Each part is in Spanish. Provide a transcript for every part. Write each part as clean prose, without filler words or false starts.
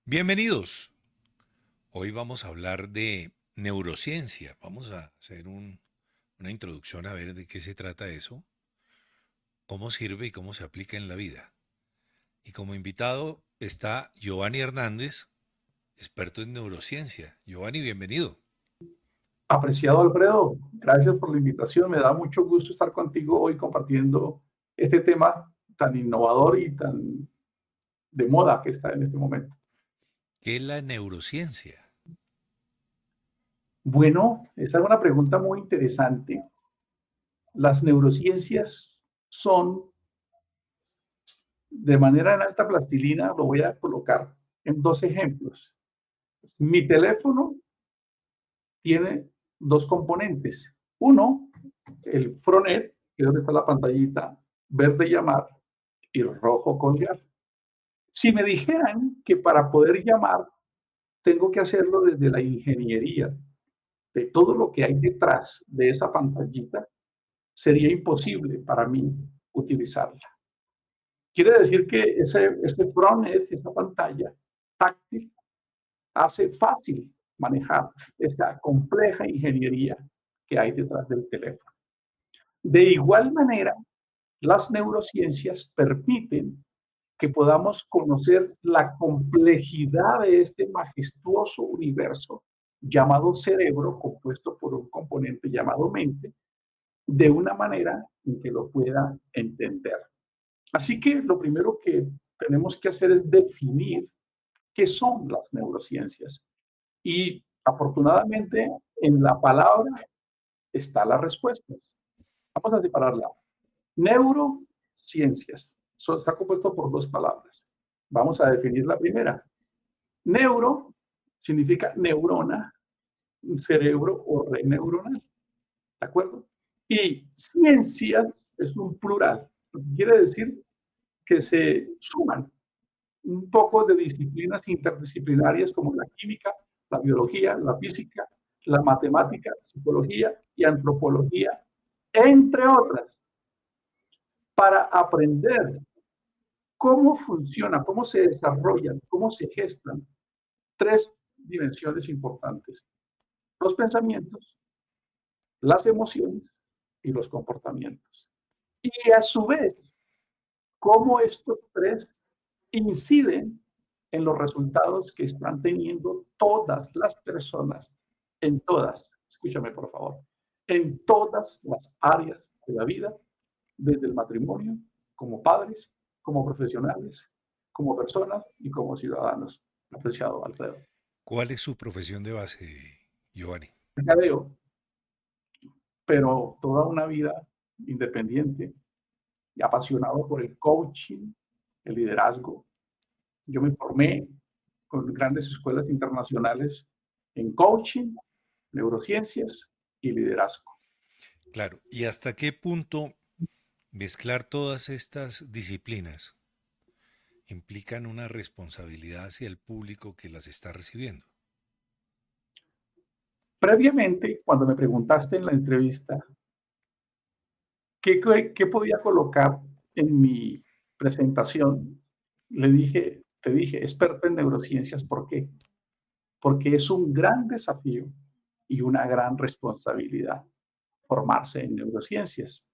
Bienvenidos. Hoy vamos a hablar de neurociencia. Vamos a hacer una introducción a ver de qué se trata eso, cómo sirve y cómo se aplica en la vida. Y como invitado está Giovanni Hernández, experto en neurociencia. Giovanni, bienvenido. Apreciado Alfredo, gracias por la invitación. Me da mucho gusto estar contigo hoy compartiendo este tema tan innovador y tan de moda que está en este momento. ¿Qué es la neurociencia? Bueno, esa es una pregunta muy interesante. Las neurociencias son, de manera en alta plastilina, lo voy a colocar en dos ejemplos. Mi teléfono tiene dos componentes. Uno, el frontend, que es donde está la pantallita verde llamar y rojo colgar. Si me dijeran que para poder llamar tengo que hacerlo desde la ingeniería de todo lo que hay detrás de esa pantallita, sería imposible para mí utilizarla. Quiere decir que ese frontend, esa pantalla táctil, hace fácil manejar esa compleja ingeniería que hay detrás del teléfono. De igual manera, las neurociencias permiten que podamos conocer la complejidad de este majestuoso universo llamado cerebro, compuesto por un componente llamado mente, de una manera en que lo pueda entender. Así que lo primero que tenemos que hacer es definir qué son las neurociencias. Y afortunadamente en la palabra está la respuesta. Vamos a separarla. Neurociencias. Está compuesto por dos palabras. Vamos a definir la primera. Neuro significa neurona, cerebro o red neuronal. ¿De acuerdo? Y ciencias es un plural. Quiere decir que se suman un poco de disciplinas interdisciplinarias como la química, la biología, la física, la matemática, psicología y antropología, entre otras, para aprender cómo funciona, cómo se desarrollan, cómo se gestan tres dimensiones importantes: los pensamientos, las emociones y los comportamientos. Y a su vez, cómo estos tres inciden en los resultados que están teniendo todas las personas, en todas, escúchame por favor, en todas las áreas de la vida, desde el matrimonio, como padres, como profesionales, como personas y como ciudadanos. Apreciado Alfredo. ¿Cuál es su profesión de base, Giovanni? Mercadeo, pero toda una vida independiente y apasionado por el coaching, el liderazgo. Yo me formé con grandes escuelas internacionales en coaching, neurociencias y liderazgo. Claro, ¿y hasta qué punto mezclar todas estas disciplinas implican una responsabilidad hacia el público que las está recibiendo? Previamente, cuando me preguntaste en la entrevista qué podía colocar en mi presentación, te dije, experto en neurociencias. ¿Por qué? Porque es un gran desafío y una gran responsabilidad formarse en neurociencias.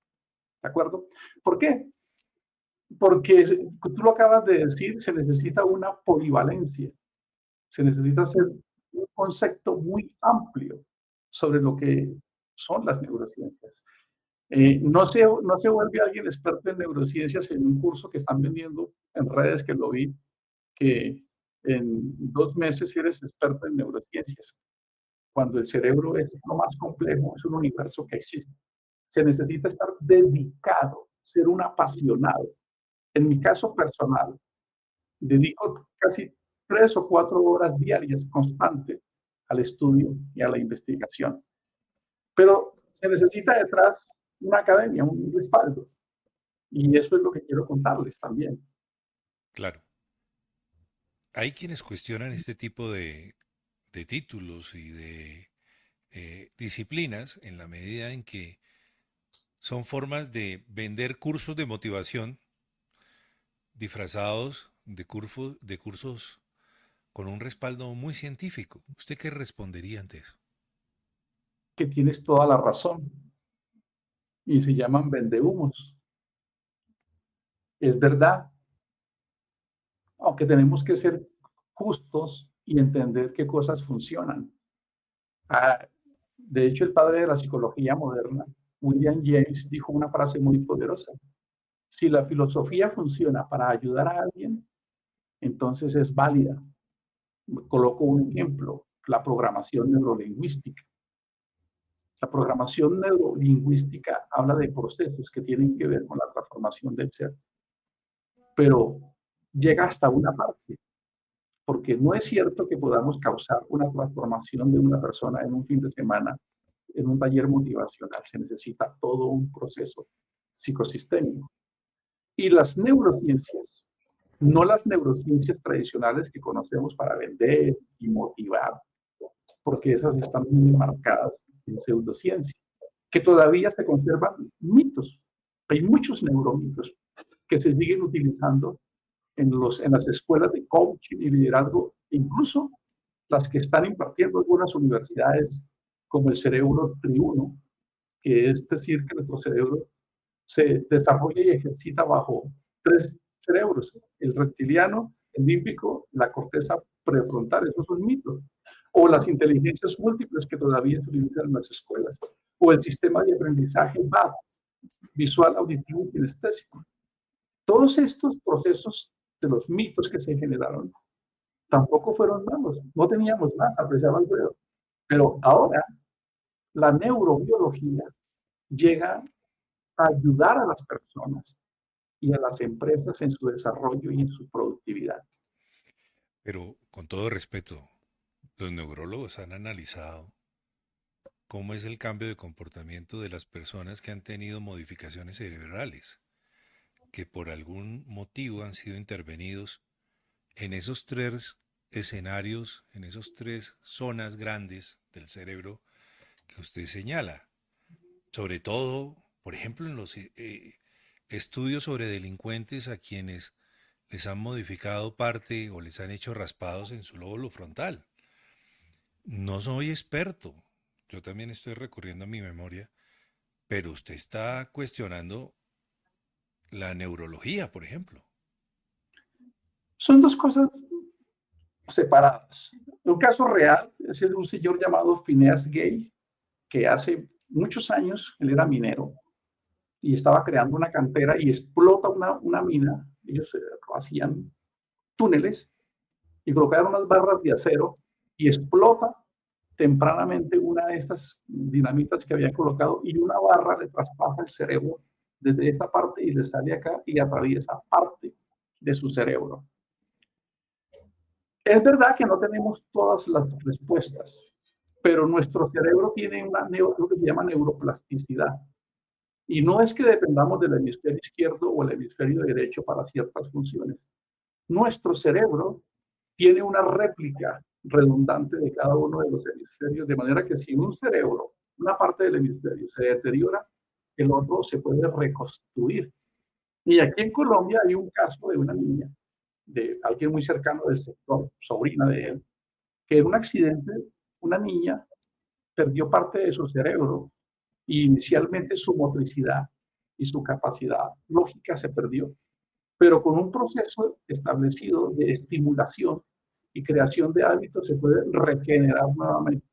¿De acuerdo? ¿Por qué? Porque tú lo acabas de decir, se necesita una polivalencia, se necesita hacer un concepto muy amplio sobre lo que son las neurociencias. No se vuelve alguien experto en neurociencias en un curso que están vendiendo en redes, que lo vi, que en 2 meses eres experto en neurociencias, cuando el cerebro es lo más complejo, es un universo que existe. Se necesita estar dedicado, ser un apasionado. En mi caso personal, dedico casi 3 o 4 horas diarias constante al estudio y a la investigación. Pero se necesita detrás una academia, un respaldo. Y eso es lo que quiero contarles también. Claro. Hay quienes cuestionan este tipo de títulos y de disciplinas en la medida en que son formas de vender cursos de motivación disfrazados de cursos con un respaldo muy científico. ¿Usted qué respondería ante eso? Que tienes toda la razón y se llaman vendehumos. Es verdad, aunque tenemos que ser justos y entender qué cosas funcionan. Ah, de hecho, el padre de la psicología moderna, William James, dijo una frase muy poderosa. Si la filosofía funciona para ayudar a alguien, entonces es válida. Coloco un ejemplo, la programación neurolingüística. La programación neurolingüística habla de procesos que tienen que ver con la transformación del ser, pero llega hasta una parte, porque no es cierto que podamos causar una transformación de una persona en un fin de semana, en un taller motivacional. Se necesita todo un proceso psicosistémico. Y las neurociencias, no las neurociencias tradicionales que conocemos para vender y motivar, porque esas están muy marcadas en pseudociencia, que todavía se conservan mitos. Hay muchos neuromitos que se siguen utilizando en las escuelas de coaching y liderazgo, incluso las que están impartiendo algunas universidades, como el cerebro triuno, que es decir, que nuestro cerebro se desarrolla y ejercita bajo tres cerebros: el reptiliano, el límbico, la corteza prefrontal. Esos son mitos. O las inteligencias múltiples que todavía se utilizan en las escuelas, o el sistema de aprendizaje VAD, visual, auditivo y kinestésico. Todos estos procesos de los mitos que se generaron tampoco fueron malos, no teníamos más, apreciaba Alfredo. Pero ahora la neurobiología llega a ayudar a las personas y a las empresas en su desarrollo y en su productividad. Pero con todo respeto, los neurólogos han analizado cómo es el cambio de comportamiento de las personas que han tenido modificaciones cerebrales, que por algún motivo han sido intervenidos en esos tres escenarios, en esos tres zonas grandes del cerebro que usted señala. Sobre todo, por ejemplo, en los estudios sobre delincuentes a quienes les han modificado parte o les han hecho raspados en su lóbulo frontal. No soy experto, yo también estoy recurriendo a mi memoria, pero usted está cuestionando la neurología, por ejemplo. Son dos cosas separadas. Un caso real es el de un señor llamado Phineas Gage, que hace muchos años él era minero y estaba creando una cantera y explota una mina. Ellos hacían túneles y colocaron unas barras de acero y explota tempranamente una de estas dinamitas que habían colocado y una barra le traspasa el cerebro desde esta parte y le sale acá y atraviesa parte de su cerebro. Es verdad que no tenemos todas las respuestas, pero nuestro cerebro tiene lo que se llama neuroplasticidad. Y no es que dependamos del hemisferio izquierdo o el hemisferio derecho para ciertas funciones. Nuestro cerebro tiene una réplica redundante de cada uno de los hemisferios, de manera que si un cerebro, una parte del hemisferio se deteriora, el otro se puede reconstruir. Y aquí en Colombia hay un caso de una niña, de alguien muy cercano del sector, sobrina de él, que en un accidente, una niña perdió parte de su cerebro y inicialmente su motricidad y su capacidad lógica se perdió, pero con un proceso establecido de estimulación y creación de hábitos se puede regenerar nuevamente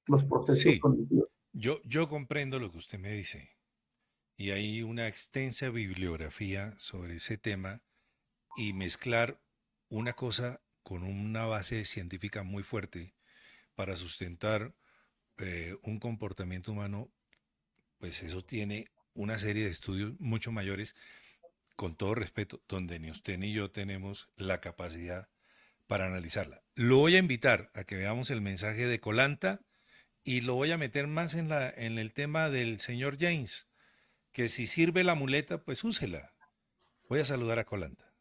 los procesos Sí, cognitivos. yo comprendo lo que usted me dice y hay una extensa bibliografía sobre ese tema y mezclar una cosa con una base científica muy fuerte para sustentar un comportamiento humano, pues eso tiene una serie de estudios mucho mayores, con todo respeto, donde ni usted ni yo tenemos la capacidad para analizarla. Lo voy a invitar a que veamos el mensaje de Colanta y lo voy a meter más en el tema del señor James, que si sirve la muleta, pues úsela. Voy a saludar a Colanta.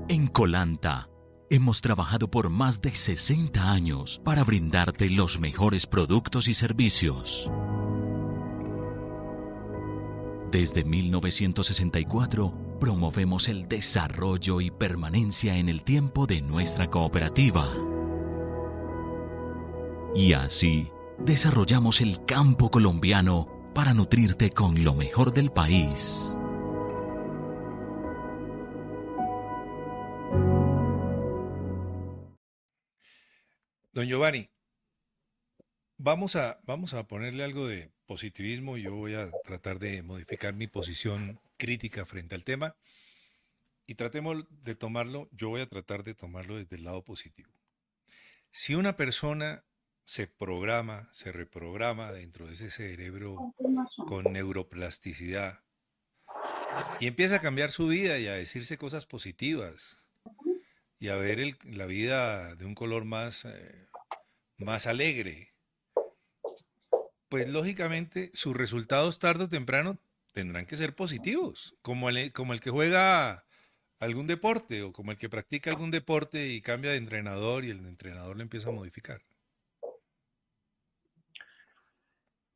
En Colanta hemos trabajado por más de 60 años para brindarte los mejores productos y servicios. Desde 1964, promovemos el desarrollo y permanencia en el tiempo de nuestra cooperativa. Y así, desarrollamos el campo colombiano para nutrirte con lo mejor del país. Don Giovanni, vamos a ponerle algo de positivismo. Yo voy a tratar de modificar mi posición crítica frente al tema y tratemos de tomarlo, yo voy a tratar de tomarlo desde el lado positivo. Si una persona se programa, se reprograma dentro de ese cerebro con neuroplasticidad y empieza a cambiar su vida y a decirse cosas positivas y a ver la vida de un color más alegre, pues lógicamente sus resultados tarde o temprano tendrán que ser positivos, como el que juega algún deporte o como el que practica algún deporte y cambia de entrenador y el entrenador lo empieza a modificar.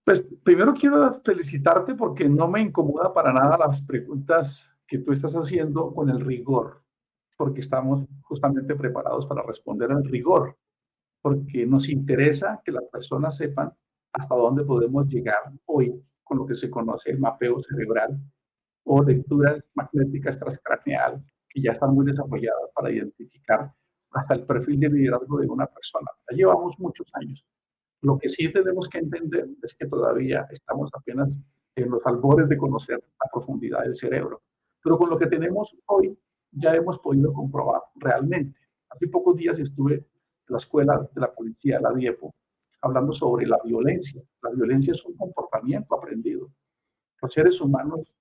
Pues primero quiero felicitarte porque no me incomoda para nada las preguntas que tú estás haciendo con el rigor, porque estamos justamente preparados para responder al rigor, porque nos interesa que las personas sepan hasta dónde podemos llegar hoy con lo que se conoce el mapeo cerebral o lecturas magnéticas transcraneal, que ya están muy desarrolladas para identificar hasta el perfil de liderazgo de una persona. Ya llevamos muchos años. Lo que sí tenemos que entender es que todavía estamos apenas en los albores de conocer la profundidad del cerebro. Pero con lo que tenemos hoy ya hemos podido comprobar realmente. Hace pocos días estuve en la escuela de la policía, la DIEPO, hablando sobre la violencia. La violencia es un comportamiento aprendido. Los seres humanos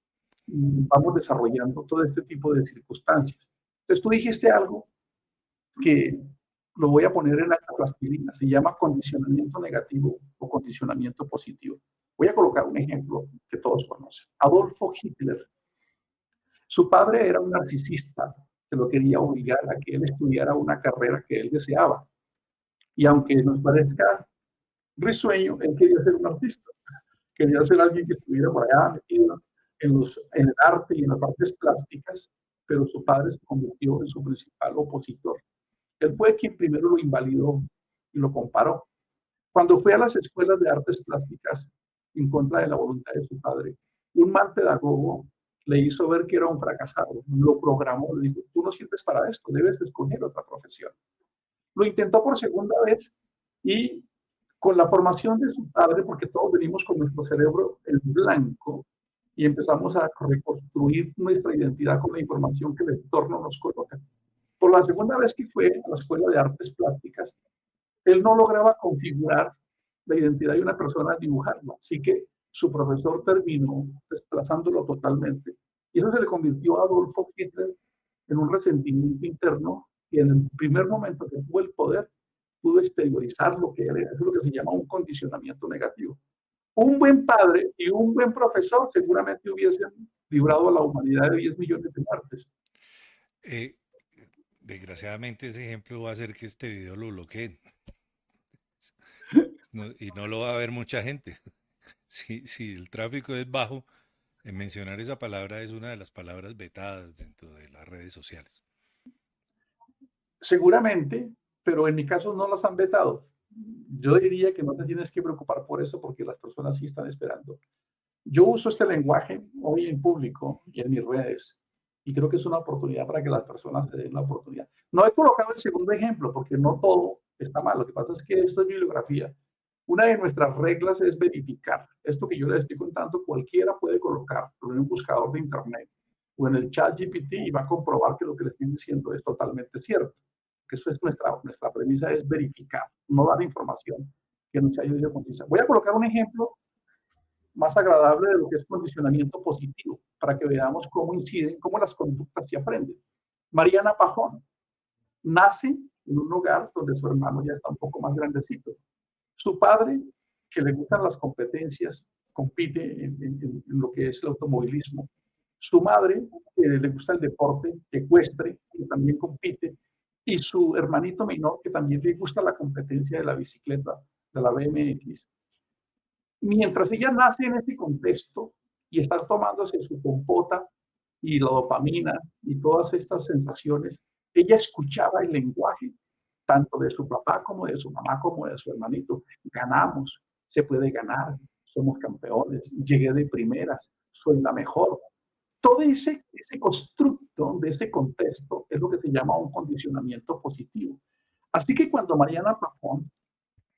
vamos desarrollando todo este tipo de circunstancias. Entonces tú dijiste algo que lo voy a poner en la plastilina, se llama condicionamiento negativo o condicionamiento positivo. Voy a colocar un ejemplo que todos conocen. Adolfo Hitler. Su padre era un narcisista que lo quería obligar a que él estudiara una carrera que él deseaba. Y aunque nos parezca risueño, él quería ser un artista. Quería ser alguien que estuviera por allá metido en el arte y en las artes plásticas, pero su padre se convirtió en su principal opositor. Él fue quien primero lo invalidó y lo comparó. Cuando fue a las escuelas de artes plásticas en contra de la voluntad de su padre, un mal pedagogo le hizo ver que era un fracasado, lo programó, le dijo, tú no sirves para esto, debes escoger otra profesión. Lo intentó por segunda vez y con la formación de su padre, porque todos venimos con nuestro cerebro en blanco y empezamos a reconstruir nuestra identidad con la información que el entorno nos coloca. Por la segunda vez que fue a la escuela de artes plásticas, él no lograba configurar la identidad de una persona, dibujarla. Así que su profesor terminó desplazándolo totalmente. Y eso se le convirtió a Adolfo Hitler en un resentimiento interno y en el primer momento que tuvo el poder, pudo exteriorizar lo que era. Eso es lo que se llama un condicionamiento negativo. Un buen padre y un buen profesor seguramente hubiesen librado a la humanidad de 10 millones de muertes. Desgraciadamente ese ejemplo va a hacer que este video lo bloqueen. Y no lo va a ver mucha gente. Si el tráfico es bajo, mencionar esa palabra es una de las palabras vetadas dentro de las redes sociales. Seguramente, pero en mi caso no las han vetado. Yo diría que no te tienes que preocupar por eso porque las personas sí están esperando. Yo uso este lenguaje hoy en público y en mis redes y creo que es una oportunidad para que las personas se den la oportunidad. No he colocado el segundo ejemplo porque no todo está mal. Lo que pasa es que esto es bibliografía. Una de nuestras reglas es verificar. Esto que yo les estoy contando, cualquiera puede colocar en un buscador de internet o en el chat GPT y va a comprobar que lo que les estoy diciendo es totalmente cierto. Que eso es nuestra premisa, es verificar, no dar información que no se haya ido concisa. Voy a colocar un ejemplo más agradable de lo que es condicionamiento positivo, para que veamos cómo inciden, cómo las conductas se aprenden. Mariana Pajón nace en un hogar donde su hermano ya está un poco más grandecito. Su padre, que le gustan las competencias, compite en lo que es el automovilismo. Su madre, que le gusta el deporte ecuestre, que también compite. Y su hermanito menor, que también le gusta la competencia de la bicicleta, de la BMX. Mientras ella nace en ese contexto y está tomándose su compota y la dopamina y todas estas sensaciones, ella escuchaba el lenguaje tanto de su papá como de su mamá como de su hermanito. Ganamos, se puede ganar, somos campeones, llegué de primeras, soy la mejor. Todo ese constructo de ese contexto es lo que se llama un condicionamiento positivo. Así que cuando Mariana Pajón,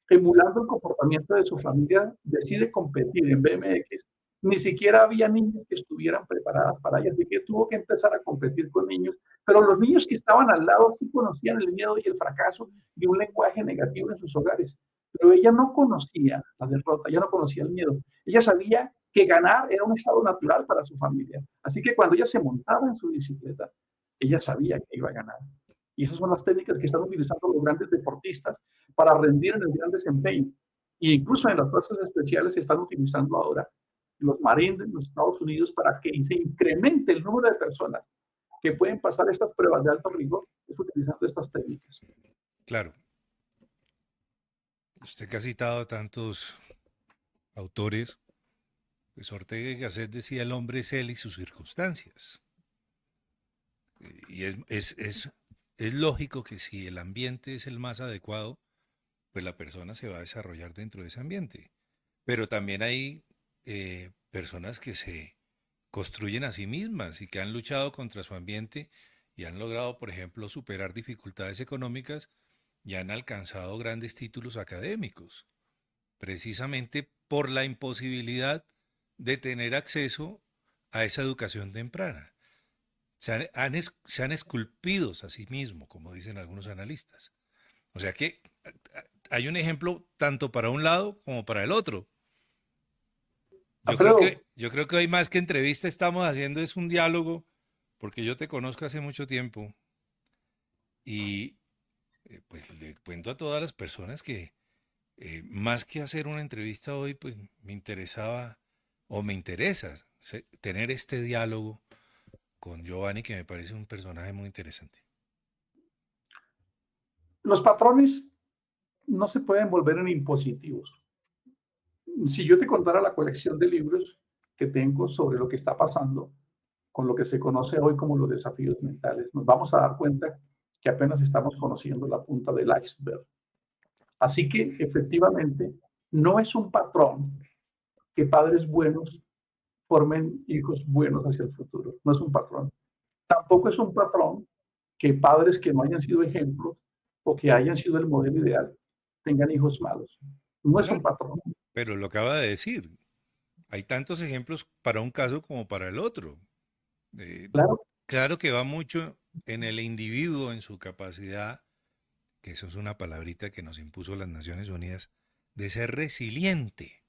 emulando el comportamiento de su familia, decide competir en BMX, ni siquiera había niños que estuvieran preparadas para ella, así que tuvo que empezar a competir con niños, pero los niños que estaban al lado sí conocían el miedo y el fracaso y un lenguaje negativo en sus hogares, pero ella no conocía la derrota, ella no conocía el miedo, ella sabía que ganar era un estado natural para su familia, así que cuando ella se montaba en su bicicleta, ella sabía que iba a ganar. Y esas son las técnicas que están utilizando los grandes deportistas para rendir en el gran desempeño. E incluso en las fuerzas especiales se están utilizando ahora los Marines de los Estados Unidos para que se incremente el número de personas que pueden pasar estas pruebas de alto rigor, es utilizando estas técnicas. Claro. Usted que ha citado tantos autores, pues Ortega y Gasset decía: el hombre es él y sus circunstancias. Y es lógico que si el ambiente es el más adecuado, pues la persona se va a desarrollar dentro de ese ambiente. Pero también hay personas que se construyen a sí mismas y que han luchado contra su ambiente y han logrado, por ejemplo, superar dificultades económicas y han alcanzado grandes títulos académicos, precisamente por la imposibilidad de tener acceso a esa educación temprana. Se han esculpido a sí mismos, como dicen algunos analistas. O sea que hay un ejemplo tanto para un lado como para el otro. Alfredo, Yo creo que hoy más que entrevista estamos haciendo es un diálogo, porque yo te conozco hace mucho tiempo y pues le cuento a todas las personas que más que hacer una entrevista hoy, pues me interesaba o me interesa tener este diálogo con Giovanni, que me parece un personaje muy interesante. los patrones no se pueden volver en impositivos. Si yo te contara la colección de libros que tengo sobre lo que está pasando con lo que se conoce hoy como los desafíos mentales, nos vamos a dar cuenta que apenas estamos conociendo la punta del iceberg. Así que efectivamente no es un patrón que padres buenos formen hijos buenos hacia el futuro. No es un patrón. Tampoco es un patrón que padres que no hayan sido ejemplos o que hayan sido el modelo ideal tengan hijos malos. No es un Claro, patrón. pero lo acaba de decir. Hay tantos ejemplos para un caso como para el otro. Eh, Claro, claro que va mucho en el individuo, en su capacidad, que eso es una palabrita que nos impuso las Naciones Unidas, de ser resiliente,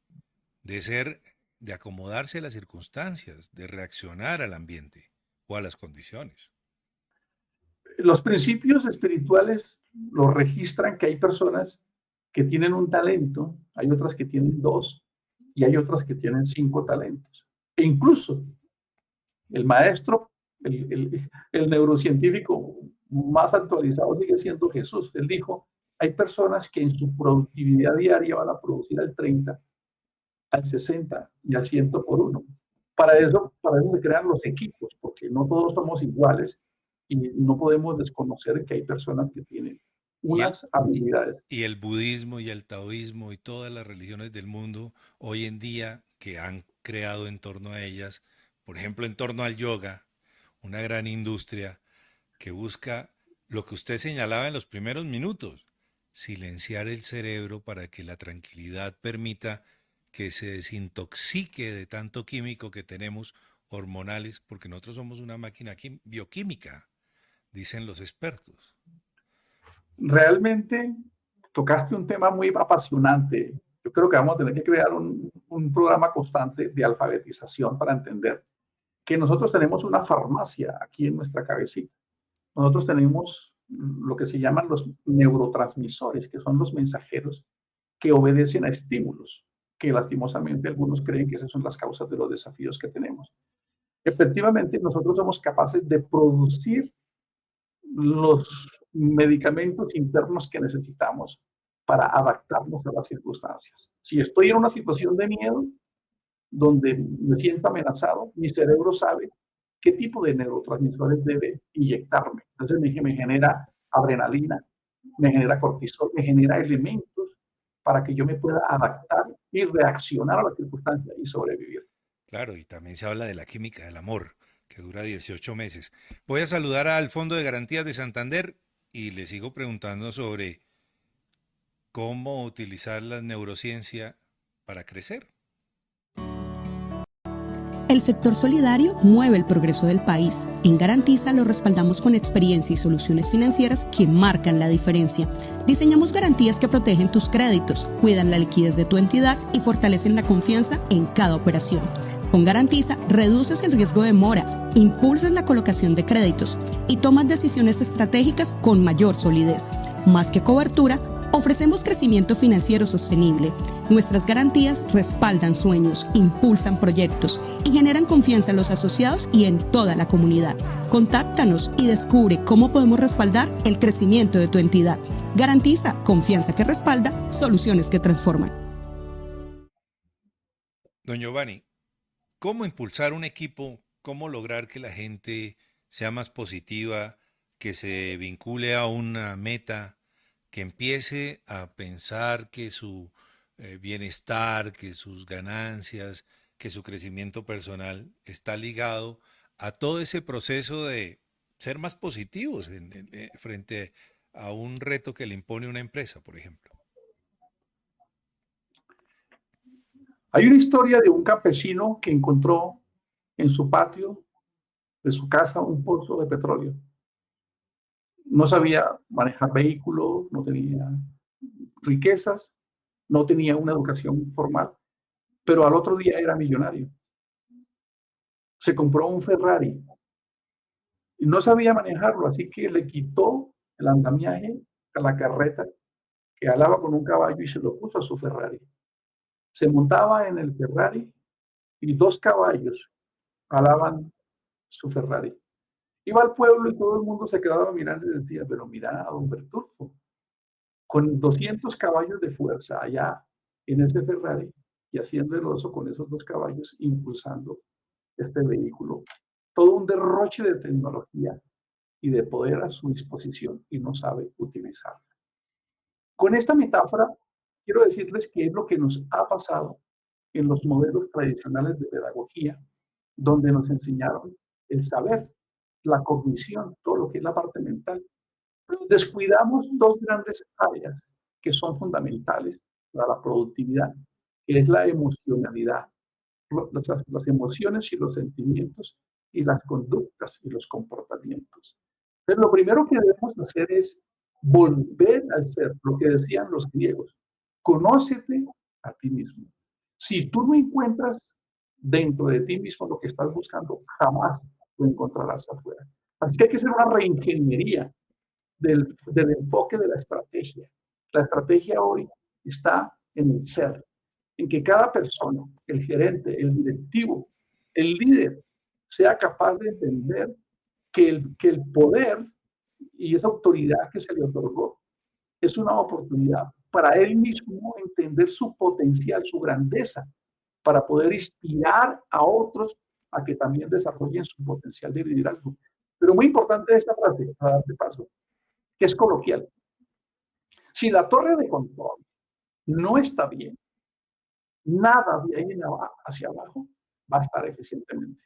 de acomodarse a las circunstancias, de reaccionar al ambiente o a las condiciones. los principios espirituales los registran que hay personas que tienen un talento, hay otras que tienen dos y hay otras que tienen 5 talentos. E incluso el maestro, el neurocientífico más actualizado sigue siendo Jesús. Él dijo, hay personas que en su productividad diaria van a producir al 30, al 60 y al 100 por uno. Para eso se crean los equipos, porque no todos somos iguales y no podemos desconocer que hay personas que tienen Y el, unas habilidades. y el budismo y el taoísmo y todas las religiones del mundo hoy en día que han creado en torno a ellas, por ejemplo, en torno al yoga, una gran industria que busca lo que usted señalaba en los primeros minutos: silenciar el cerebro para que la tranquilidad permita que se desintoxique de tanto químico que tenemos, hormonales, porque nosotros somos una máquina bioquímica, dicen los expertos. Realmente tocaste un tema muy apasionante. Yo creo que vamos a tener que crear un programa constante de alfabetización para entender que nosotros tenemos una farmacia aquí en nuestra cabecita. Nosotros tenemos lo que se llaman los neurotransmisores, que son los mensajeros que obedecen a estímulos, que lastimosamente algunos creen que esas son las causas de los desafíos que tenemos. Efectivamente, nosotros somos capaces de producir los medicamentos internos que necesitamos para adaptarnos a las circunstancias. Si estoy en una situación de miedo, donde me siento amenazado, mi cerebro sabe qué tipo de neurotransmisores debe inyectarme. Entonces me genera adrenalina, me genera cortisol, me genera elementos para que yo me pueda adaptar y reaccionar a las circunstancias y sobrevivir. Claro, y también se habla de la química del amor, que dura 18 meses. Voy a saludar al Fondo de Garantías de Santander y le sigo preguntando sobre cómo utilizar la neurociencia para crecer. El sector solidario mueve el progreso del país. En Garantiza lo respaldamos con experiencia y soluciones financieras que marcan la diferencia. Diseñamos garantías que protegen tus créditos, cuidan la liquidez de tu entidad y fortalecen la confianza en cada operación. Con Garantiza reduces el riesgo de mora, impulsas la colocación de créditos y tomas decisiones estratégicas con mayor solidez. Más que cobertura, ofrecemos crecimiento financiero sostenible. Nuestras garantías respaldan sueños, impulsan proyectos y generan confianza en los asociados y en toda la comunidad. Contáctanos y descubre cómo podemos respaldar el crecimiento de tu entidad. Garantiza confianza que respalda, soluciones que transforman. Don Giovanni, ¿cómo impulsar un equipo? ¿Cómo lograr que la gente sea más positiva, que se vincule a una meta, que empiece a pensar que su bienestar, que sus ganancias, que su crecimiento personal está ligado a todo ese proceso de ser más positivos frente a un reto que le impone una empresa, por ejemplo? Hay una historia de un campesino que encontró en su patio de su casa un pozo de petróleo. No sabía manejar vehículos, no tenía riquezas, no tenía una educación formal, pero al otro día era millonario. Se compró un Ferrari y no sabía manejarlo, así que le quitó el andamiaje a la carreta que alaba con un caballo y se lo puso a su Ferrari. Se montaba en el Ferrari y 2 caballos alaban su Ferrari. Iba al pueblo y todo el mundo se quedaba mirando y decía, pero mira a don Bertulfo, con 200 caballos de fuerza allá en ese Ferrari y haciendo el oso con esos 2 caballos, impulsando este vehículo. Todo un derroche de tecnología y de poder a su disposición y no sabe utilizarla. Con esta metáfora, quiero decirles qué es lo que nos ha pasado en los modelos tradicionales de pedagogía, donde nos enseñaron el saber, la cognición, todo lo que es la parte mental. Pero descuidamos 2 grandes áreas que son fundamentales para la productividad, que es la emocionalidad, las emociones y los sentimientos y las conductas y los comportamientos. Entonces, lo primero que debemos hacer es volver al ser, lo que decían los griegos, conócete a ti mismo. Si tú no encuentras dentro de ti mismo lo que estás buscando, jamás lo encontrarás afuera. Así que hay que hacer una reingeniería del enfoque de la estrategia. La estrategia hoy está en el ser, en que cada persona, el gerente, el directivo, el líder, sea capaz de entender que el poder y esa autoridad que se le otorgó es una oportunidad para él mismo entender su potencial, su grandeza, para poder inspirar a otros a que también desarrollen su potencial de liderazgo. Pero muy importante esta frase, a darte paso, que es coloquial. Si la torre de control no está bien, nada de ahí hacia abajo va a estar eficientemente.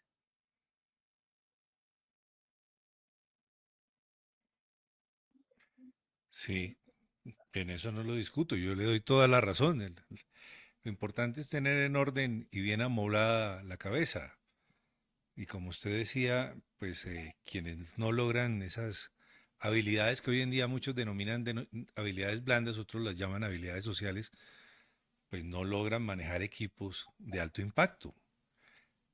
Sí, en eso no lo discuto, yo le doy toda la razón. Lo importante es tener en orden y bien amoblada la cabeza. Y como usted decía, pues quienes no logran esas habilidades que hoy en día muchos denominan habilidades blandas, otros las llaman habilidades sociales, pues no logran manejar equipos de alto impacto.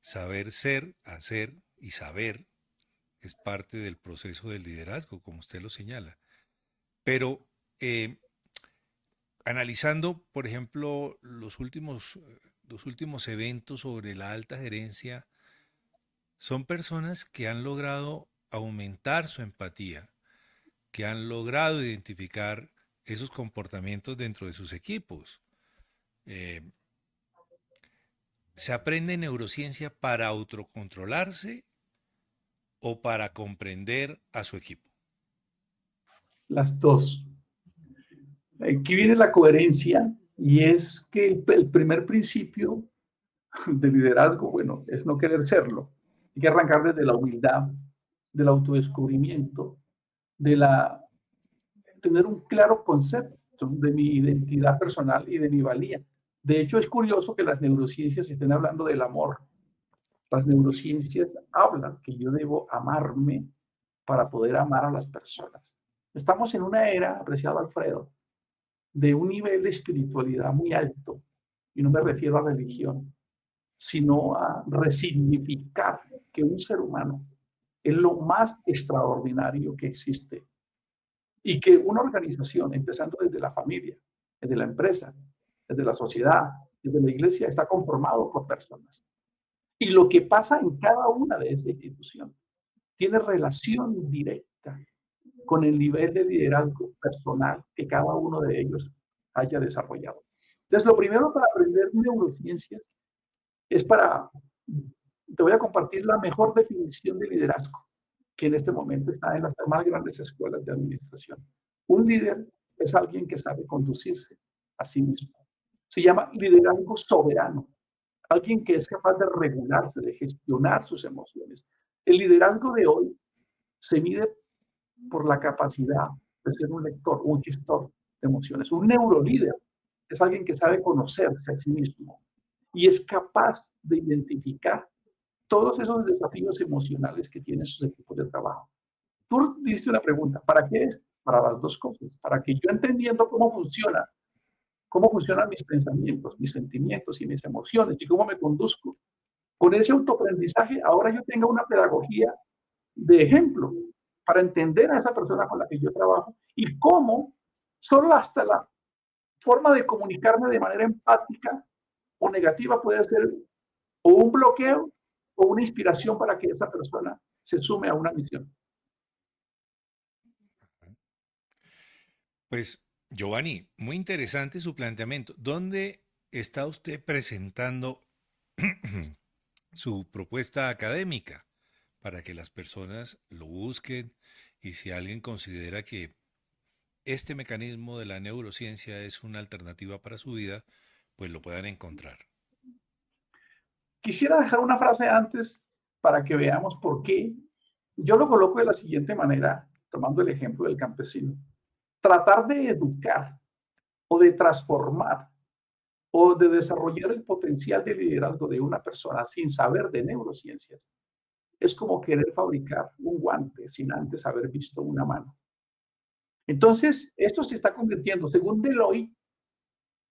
Saber ser, hacer y saber es parte del proceso del liderazgo, como usted lo señala. Pero eh, analizando, por ejemplo, los últimos eventos sobre la alta gerencia, son personas que han logrado aumentar su empatía, que han logrado identificar esos comportamientos dentro de sus equipos. Eh, se aprende neurociencia para autocontrolarse o para comprender a su equipo? Las dos. Aquí viene la coherencia y es que el primer principio de liderazgo, bueno, es no querer serlo. Hay que arrancar desde la humildad, del autodescubrimiento, de tener un claro concepto de mi identidad personal y de mi valía. De hecho, es curioso que las neurociencias estén hablando del amor. Las neurociencias hablan que yo debo amarme para poder amar a las personas. Estamos en una era, apreciado Alfredo, de un nivel de espiritualidad muy alto, y no me refiero a religión, sino a resignificar que un ser humano es lo más extraordinario que existe y que una organización, empezando desde la familia, desde la empresa, desde la sociedad, desde la iglesia, está conformado por personas. Y lo que pasa en cada una de esas instituciones tiene relación directa con el nivel de liderazgo personal que cada uno de ellos haya desarrollado. Entonces, lo primero para aprender neurociencias es te voy a compartir la mejor definición de liderazgo que en este momento está en las más grandes escuelas de administración. Un líder es alguien que sabe conducirse a sí mismo. Se llama liderazgo soberano, alguien que es capaz de regularse, de gestionar sus emociones. El liderazgo de hoy se mide por la capacidad de ser un lector, un gestor de emociones. Un neurolíder es alguien que sabe conocerse a sí mismo y es capaz de identificar todos esos desafíos emocionales que tienen sus equipos de trabajo. Tú diste una pregunta, ¿para qué es? Para las dos cosas, para que yo entendiendo cómo funcionan mis pensamientos, mis sentimientos y mis emociones y cómo me conduzco, con ese autoaprendizaje, ahora yo tenga una pedagogía de ejemplo para entender a esa persona con la que yo trabajo y cómo solo hasta la forma de comunicarme de manera empática o negativa puede ser o un bloqueo o una inspiración para que esa persona se sume a una misión. Pues, Giovanni, muy interesante su planteamiento. ¿Dónde está usted presentando su propuesta académica para que las personas lo busquen y si alguien considera que este mecanismo de la neurociencia es una alternativa para su vida, pues lo puedan encontrar? Quisiera dejar una frase antes para que veamos por qué. Yo lo coloco de la siguiente manera, tomando el ejemplo del campesino. Tratar de educar o de transformar o de desarrollar el potencial de liderazgo de una persona sin saber de neurociencias es como querer fabricar un guante sin antes haber visto una mano. Entonces, esto se está convirtiendo, según Deloitte,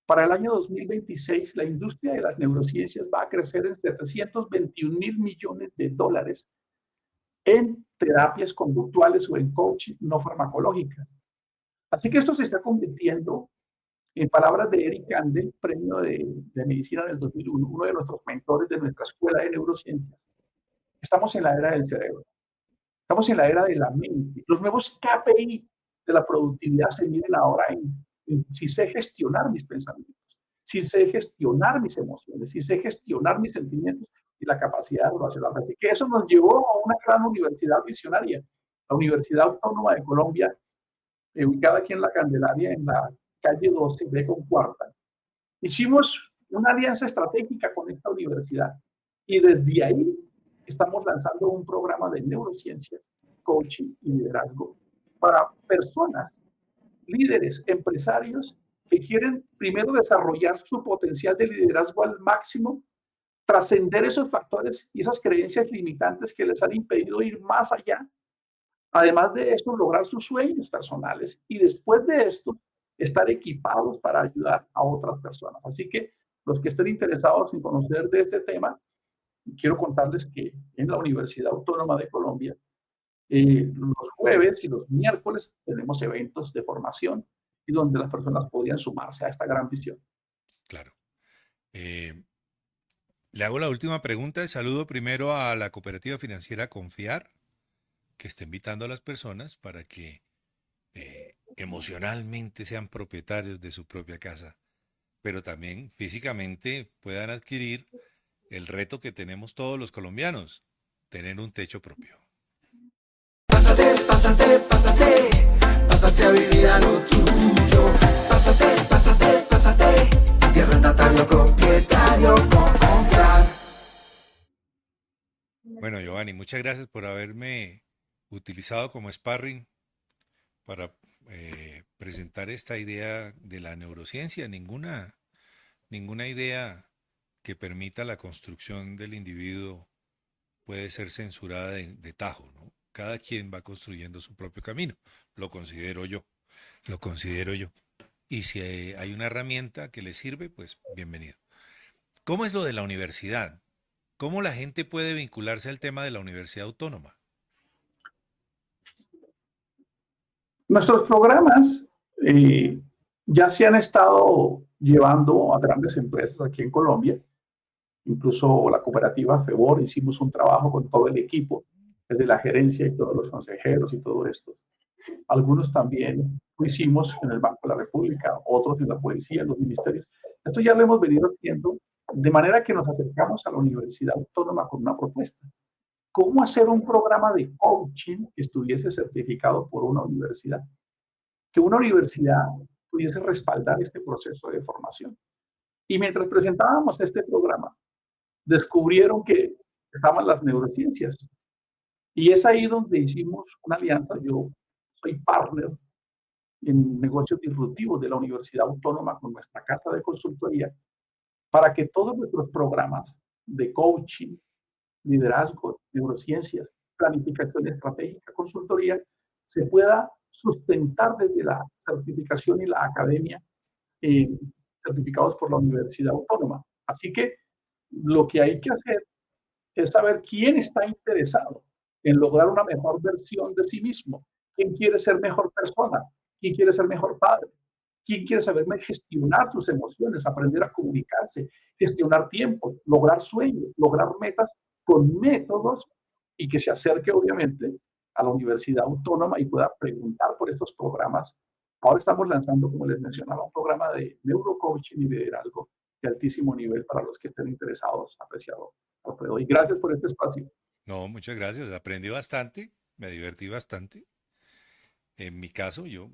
para el año 2026, la industria de las neurociencias va a crecer en 721 mil millones de dólares en terapias conductuales o en coaching no farmacológicas. Así que esto se está convirtiendo, en palabras de Eric Kandel, premio de medicina del 2001, uno de nuestros mentores de nuestra escuela de neurociencias. Estamos en la era del cerebro, estamos en la era de la mente. Los nuevos KPI de la productividad se miden ahora en si sé gestionar mis pensamientos, si sé gestionar mis emociones, si sé gestionar mis sentimientos y la capacidad de relacionar. Así que eso nos llevó a una gran universidad visionaria, la Universidad Autónoma de Colombia, ubicada aquí en La Candelaria, en la calle 12, B con cuarta. Hicimos una alianza estratégica con esta universidad y desde ahí estamos lanzando un programa de neurociencias, coaching y liderazgo para personas, líderes, empresarios que quieren primero desarrollar su potencial de liderazgo al máximo, trascender esos factores y esas creencias limitantes que les han impedido ir más allá. Además de esto, lograr sus sueños personales y después de esto, estar equipados para ayudar a otras personas. Así que los que estén interesados en conocer de este tema, quiero contarles que en la Universidad Autónoma de Colombia, los jueves y los miércoles tenemos eventos de formación y donde las personas podrían sumarse a esta gran visión. Claro. Le hago la última pregunta. Saludo primero a la cooperativa financiera Confiar, que está invitando a las personas para que emocionalmente sean propietarios de su propia casa, pero también físicamente puedan adquirir el reto que tenemos todos los colombianos, tener un techo propio. Pásate, pásate, pásate a vivir a lo tuyo. Pásate, pásate, pásate, de arrendatario propietario con confiar. Bueno, Giovanni, muchas gracias por haberme utilizado como sparring para presentar esta idea de la neurociencia. Ninguna idea que permita la construcción del individuo puede ser censurada de tajo, ¿no? Cada quien va construyendo su propio camino, lo considero yo. Y si hay una herramienta que le sirve, pues bienvenido. ¿Cómo es lo de la universidad? ¿Cómo la gente puede vincularse al tema de la Universidad Autónoma? Nuestros programas ya se han estado llevando a grandes empresas aquí en Colombia. Incluso la cooperativa FEBOR hicimos un trabajo con todo el equipo, desde la gerencia y todos los consejeros y todo esto. Algunos también lo hicimos en el Banco de la República, otros en la policía, en los ministerios. Esto ya lo hemos venido haciendo de manera que nos acercamos a la Universidad Autónoma con una propuesta. ¿Cómo hacer un programa de coaching que estuviese certificado por una universidad? Que una universidad pudiese respaldar este proceso de formación. Y mientras presentábamos este programa, descubrieron que estaban las neurociencias. Y es ahí donde hicimos una alianza. Yo soy partner en negocios disruptivos de la Universidad Autónoma con nuestra casa de consultoría para que todos nuestros programas de coaching, liderazgo, neurociencias, planificación estratégica, consultoría, se pueda sustentar desde la certificación y la academia certificados por la Universidad Autónoma. Así que lo que hay que hacer es saber quién está interesado en lograr una mejor versión de sí mismo, quién quiere ser mejor persona, quién quiere ser mejor padre, quién quiere saber gestionar sus emociones, aprender a comunicarse, gestionar tiempo, lograr sueños, lograr metas con métodos y que se acerque obviamente a la Universidad Autónoma y pueda preguntar por estos programas. Ahora estamos lanzando, como les mencionaba, un programa de neurocoaching y liderazgo de altísimo nivel para los que estén interesados, apreciado Alfredo. Y gracias por este espacio. No, muchas gracias. Aprendí bastante, me divertí bastante. En mi caso, yo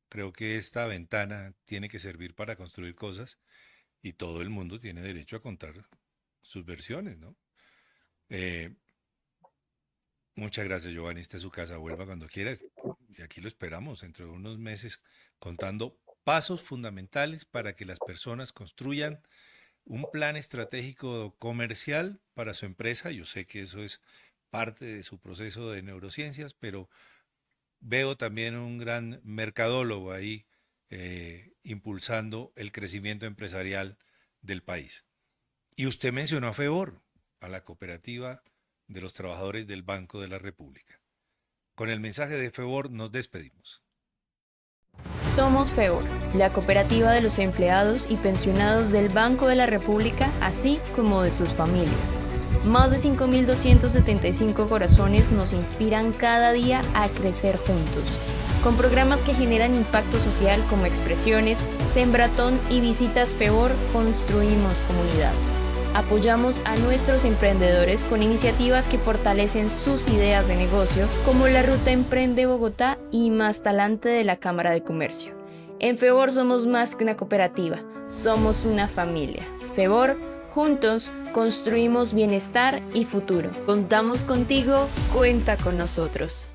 creo que esta ventana tiene que servir para construir cosas y todo el mundo tiene derecho a contar sus versiones, ¿no? Muchas gracias, Giovanni. Esta es su casa. Vuelva cuando quiera. Y aquí lo esperamos dentro de unos meses contando pasos fundamentales para que las personas construyan un plan estratégico comercial para su empresa. Yo sé que eso es parte de su proceso de neurociencias, pero veo también un gran mercadólogo ahí impulsando el crecimiento empresarial del país. Y usted mencionó a FEBOR, a la cooperativa de los trabajadores del Banco de la República. Con el mensaje de FEBOR nos despedimos. Somos FEBOR, la cooperativa de los empleados y pensionados del Banco de la República, así como de sus familias. Más de 5.275 corazones nos inspiran cada día a crecer juntos, con programas que generan impacto social como Expresiones, Sembratón y Visitas FEBOR. Construimos comunidad. Apoyamos a nuestros emprendedores con iniciativas que fortalecen sus ideas de negocio, como la Ruta Emprende Bogotá y Más Talante de la Cámara de Comercio. En FEBOR somos más que una cooperativa, somos una familia. FEBOR, juntos construimos bienestar y futuro. Contamos contigo, cuenta con nosotros.